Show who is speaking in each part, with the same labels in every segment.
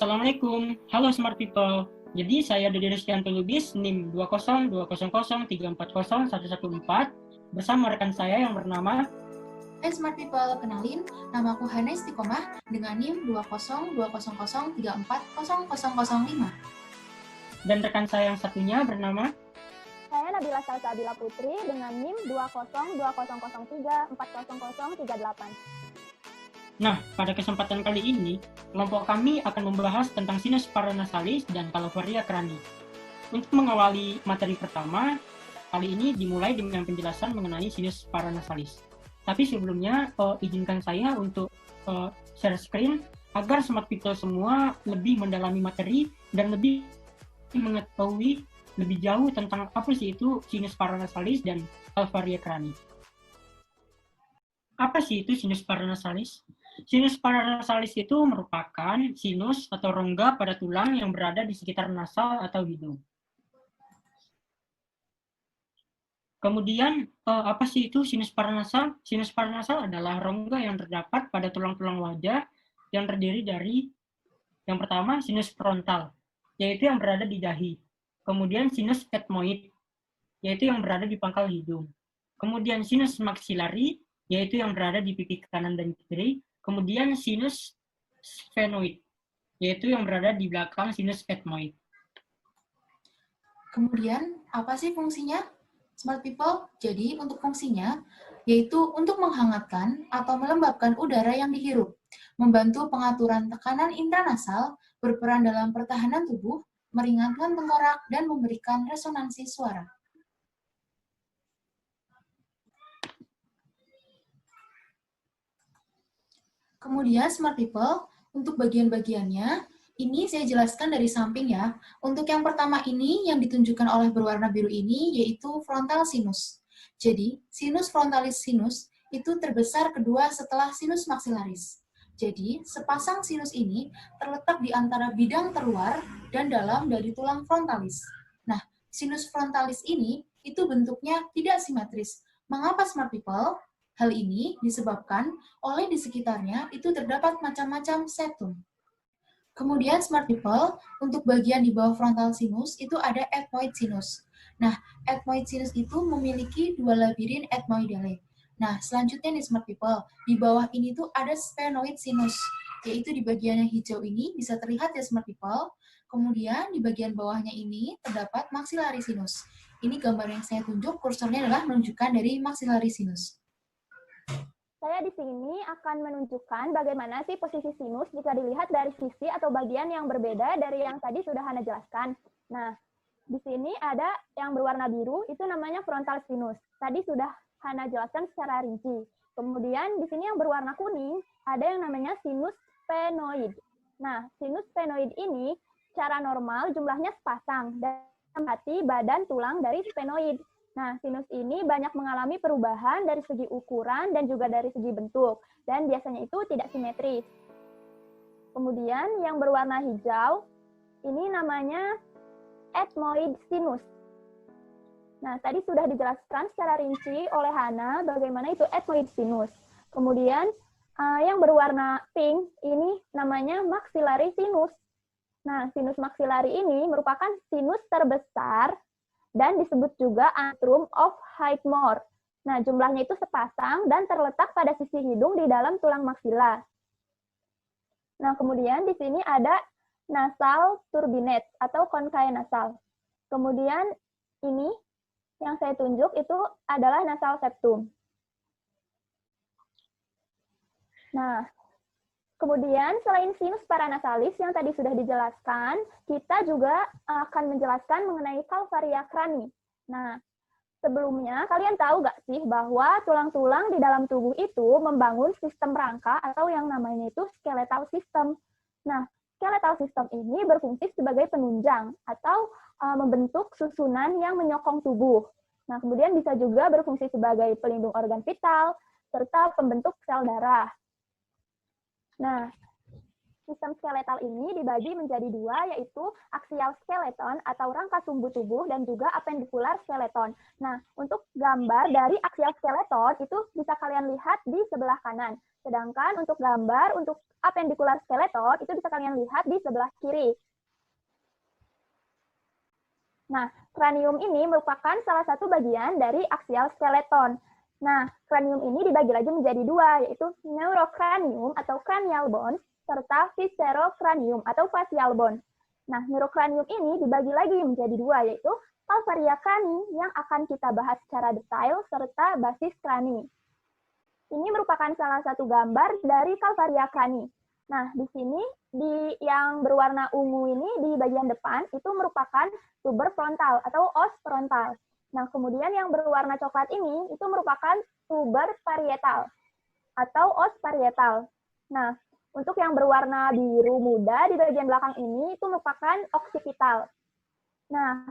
Speaker 1: Assalamualaikum, halo Smart People. Jadi saya Dede Rizkianto Lubis, NIM 20200340114 bersama rekan saya yang bernama
Speaker 2: Hai Smart People, kenalin, namaku Hana Istiqomah dengan NIM 20200340005.
Speaker 1: Dan rekan saya yang satunya bernama
Speaker 3: Saya Nabila Salsabila Putri dengan NIM 20200340038.
Speaker 1: Nah, pada kesempatan kali ini, kelompok kami akan membahas tentang sinus paranasalis dan calvaria crani. Untuk mengawali materi pertama, kali ini dimulai dengan penjelasan mengenai sinus paranasalis. Tapi sebelumnya, izinkan saya untuk share screen agar Smart People semua lebih mendalami materi dan lebih mengetahui lebih jauh tentang apa sih itu sinus paranasalis dan calvaria crani. Apa sih itu sinus paranasalis? Sinus paranasalis itu merupakan sinus atau rongga pada tulang yang berada di sekitar nasal atau hidung. Kemudian, apa sih itu sinus paranasal? Sinus paranasal adalah rongga yang terdapat pada tulang-tulang wajah yang terdiri dari, yang pertama, sinus frontal, yaitu yang berada di dahi. Kemudian sinus etmoid, yaitu yang berada di pangkal hidung. Kemudian sinus maxillary, yaitu yang berada di pipi kanan dan kiri. Kemudian sinus sphenoid, yaitu yang berada di belakang sinus ethmoid.
Speaker 2: Kemudian, apa sih fungsinya? Smart People, jadi untuk fungsinya, yaitu untuk menghangatkan atau melembabkan udara yang dihirup, membantu pengaturan tekanan intranasal, berperan dalam pertahanan tubuh, meringankan tengkorak, dan memberikan resonansi suara. Kemudian Smart People, untuk bagian-bagiannya, ini saya jelaskan dari samping ya. Untuk yang pertama ini, yang ditunjukkan oleh berwarna biru ini, yaitu frontal sinus. Jadi, sinus frontalis sinus itu terbesar kedua setelah sinus maxillaris. Jadi, sepasang sinus ini terletak di antara bidang terluar dan dalam dari tulang frontalis. Nah, sinus frontalis ini itu bentuknya tidak simetris. Mengapa Smart People? Hal ini disebabkan oleh di sekitarnya itu terdapat macam-macam septum. Kemudian Smart People, untuk bagian di bawah frontal sinus itu ada ethmoid sinus. Nah, ethmoid sinus itu memiliki dua labirin ethmoidale. Nah, selanjutnya nih Smart People, di bawah ini tuh ada sphenoid sinus, yaitu di bagian yang hijau ini bisa terlihat ya Smart People. Kemudian di bagian bawahnya ini terdapat maxillary sinus. Ini gambar yang saya tunjuk, kursornya adalah menunjukkan dari maxillary sinus.
Speaker 3: Saya di sini akan menunjukkan bagaimana sih posisi sinus jika dilihat dari sisi atau bagian yang berbeda dari yang tadi sudah Hana jelaskan. Nah, di sini ada yang berwarna biru, itu namanya frontal sinus. Tadi sudah Hana jelaskan secara rinci. Kemudian di sini yang berwarna kuning, ada yang namanya sinus sphenoid. Nah, sinus sphenoid ini secara normal jumlahnya sepasang dan menempati badan tulang dari sphenoid. Nah, sinus ini banyak mengalami perubahan dari segi ukuran dan juga dari segi bentuk, dan biasanya itu tidak simetris. Kemudian yang berwarna hijau, ini namanya ethmoid sinus. Nah, tadi sudah dijelaskan secara rinci oleh Hana bagaimana itu ethmoid sinus. Kemudian yang berwarna pink, ini namanya maxillary sinus. Nah, sinus maxillary ini merupakan sinus terbesar dan disebut juga antrum of Whitmore. Nah, jumlahnya itu sepasang dan terletak pada sisi hidung di dalam tulang maksila. Nah, kemudian di sini ada nasal turbinate atau konkae nasal. Kemudian ini yang saya tunjuk itu adalah nasal septum. Nah, kemudian selain sinus paranasalis yang tadi sudah dijelaskan, kita juga akan menjelaskan mengenai calvaria crani. Nah, sebelumnya kalian tahu nggak sih bahwa tulang-tulang di dalam tubuh itu membangun sistem rangka atau yang namanya itu skeletal system. Nah, skeletal system ini berfungsi sebagai penunjang atau membentuk susunan yang menyokong tubuh. Nah, kemudian bisa juga berfungsi sebagai pelindung organ vital serta pembentuk sel darah. Nah, Sistem skeletal ini dibagi menjadi dua, yaitu axial skeleton atau rangka sumbu tubuh dan juga appendicular skeleton. Nah, untuk gambar dari axial skeleton itu bisa kalian lihat di sebelah kanan. Sedangkan untuk gambar untuk appendicular skeleton itu bisa kalian lihat di sebelah kiri. Nah, kranium ini merupakan salah satu bagian dari axial skeleton. Nah, kranium ini dibagi lagi menjadi dua, yaitu neurocranium atau cranial bone, serta viscerocranium atau facial bone. Nah, neurocranium ini dibagi lagi menjadi dua, yaitu calvaria crani yang akan kita bahas secara detail, serta basis crani. Ini merupakan salah satu gambar dari calvaria crani. Nah, di sini yang berwarna ungu ini di bagian depan itu merupakan tuber frontal atau os frontal. Nah, kemudian yang berwarna coklat ini itu merupakan tuber parietal atau os parietal. Nah, untuk yang berwarna biru muda di bagian belakang ini itu merupakan occipital. Nah,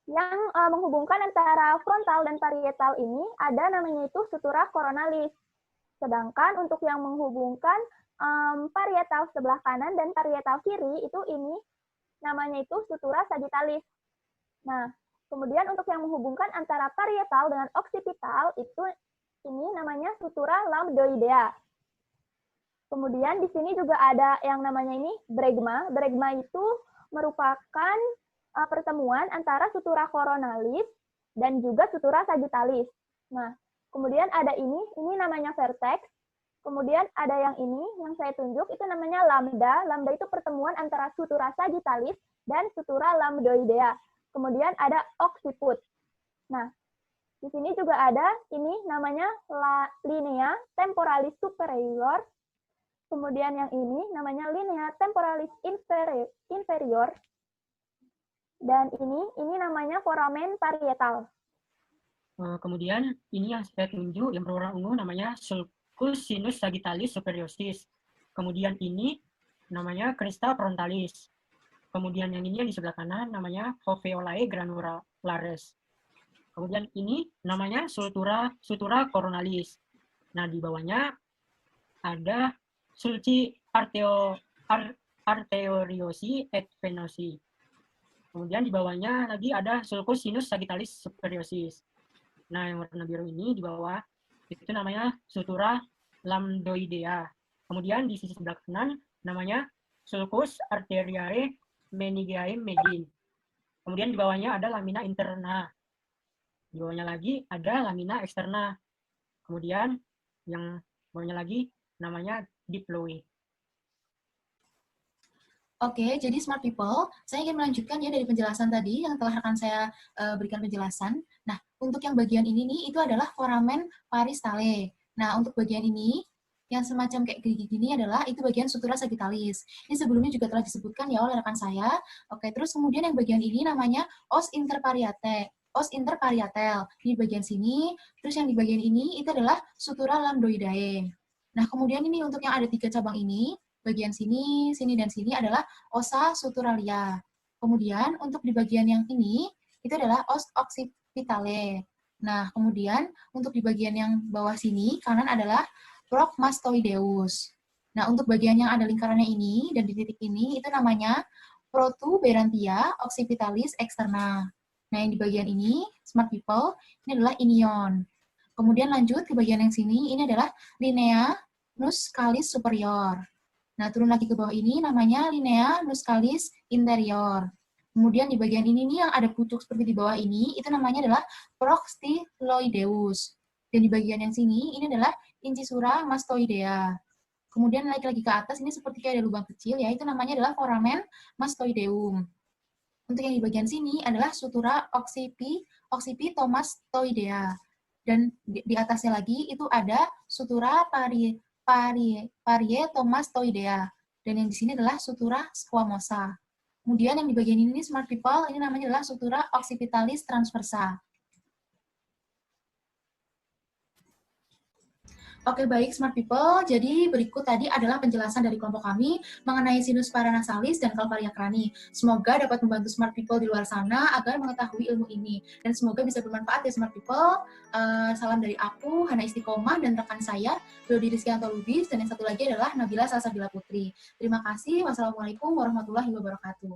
Speaker 3: yang menghubungkan antara frontal dan parietal ini ada namanya itu sutura coronalis. Sedangkan untuk yang menghubungkan parietal sebelah kanan dan parietal kiri itu ini namanya itu sutura sagittalis. Nah, kemudian untuk yang menghubungkan antara parietal dengan occipital itu ini namanya sutura lambdoidea. Kemudian di sini juga ada yang namanya ini bregma. Bregma itu merupakan pertemuan antara sutura coronalis dan juga sutura sagittalis. Nah, kemudian ada ini namanya vertex. Kemudian ada yang ini, yang saya tunjuk, itu namanya lambda. Lambda itu pertemuan antara sutura sagittalis dan sutura lambdoidea. Kemudian ada occiput. Nah, di sini juga ada ini namanya linea temporalis superior. Kemudian yang ini namanya linea temporalis inferior. Dan ini namanya foramen parietal.
Speaker 1: Kemudian ini yang saya tunjuk yang berwarna ungu namanya sulcus sinus sagittalis superioris. Kemudian ini namanya crista frontalis. Kemudian yang ini yang di sebelah kanan namanya foveolae granularis. Kemudian ini namanya sutura coronalis. Nah, di bawahnya ada sulci arteriosi et venosi. Kemudian di bawahnya lagi ada sulcus sinus sagittalis superioris. Nah, yang warna biru ini di bawah itu namanya sutura lambdoidea. Kemudian di sisi sebelah kanan namanya sulcus arteriae meningeae medin. Kemudian di bawahnya ada lamina interna. Di bawahnya lagi ada lamina externa. Kemudian yang bawahnya lagi namanya diploid.
Speaker 2: Oke, jadi smart people, saya ingin melanjutkan ya dari penjelasan tadi yang telah rekan saya berikan penjelasan. Nah, untuk yang bagian ini nih, itu adalah foramen paristale. Nah, untuk bagian ini, yang semacam kayak gini adalah itu bagian sutura sagittalis. Ini sebelumnya juga telah disebutkan ya oleh rekan saya. Oke, terus kemudian yang bagian ini namanya os interparietal. Di bagian sini, terus yang di bagian ini itu adalah sutura lambdoidae. Nah, kemudian ini untuk yang ada 3 cabang ini, bagian sini, sini, dan sini adalah ossa suturalia. Kemudian untuk di bagian yang ini, itu adalah os occipitale. Nah, kemudian untuk di bagian yang bawah sini, kanan adalah progmastoideus. Nah, untuk bagian yang ada lingkarannya ini, dan di titik ini, itu namanya protuberantia occipitalis externa. Nah, yang di bagian ini, smart people, ini adalah inion. Kemudian lanjut ke bagian yang sini, ini adalah linea nuscalis superior. Nah, turun lagi ke bawah ini namanya linea nuscalis interior. Kemudian di bagian ini nih yang ada pucuk seperti di bawah ini, itu namanya adalah proxiloideus. Dan di bagian yang sini, ini adalah incisura mastoidea. Kemudian naik lagi ke atas, ini seperti kayak ada lubang kecil, ya, itu namanya adalah foramen mastoideum. Untuk yang di bagian sini adalah sutura occipitomastoidea. Dan di atasnya lagi itu ada sutura parietomastoidea. Dan yang di sini adalah sutura squamosa. Kemudian yang di bagian ini smart people, ini namanya adalah sutura occipitalis transversa. Oke, baik Smart People. Jadi berikut tadi adalah penjelasan dari kelompok kami mengenai sinus paranasalis dan kalvaria krani. Semoga dapat membantu Smart People di luar sana agar mengetahui ilmu ini. Dan semoga bisa bermanfaat ya Smart People. Salam dari aku, Hana Istiqomah, dan rekan saya, Dodi Rizkyanto Lubis, dan yang satu lagi adalah Nabila Salsabila Putri. Terima kasih. Wassalamualaikum warahmatullahi wabarakatuh.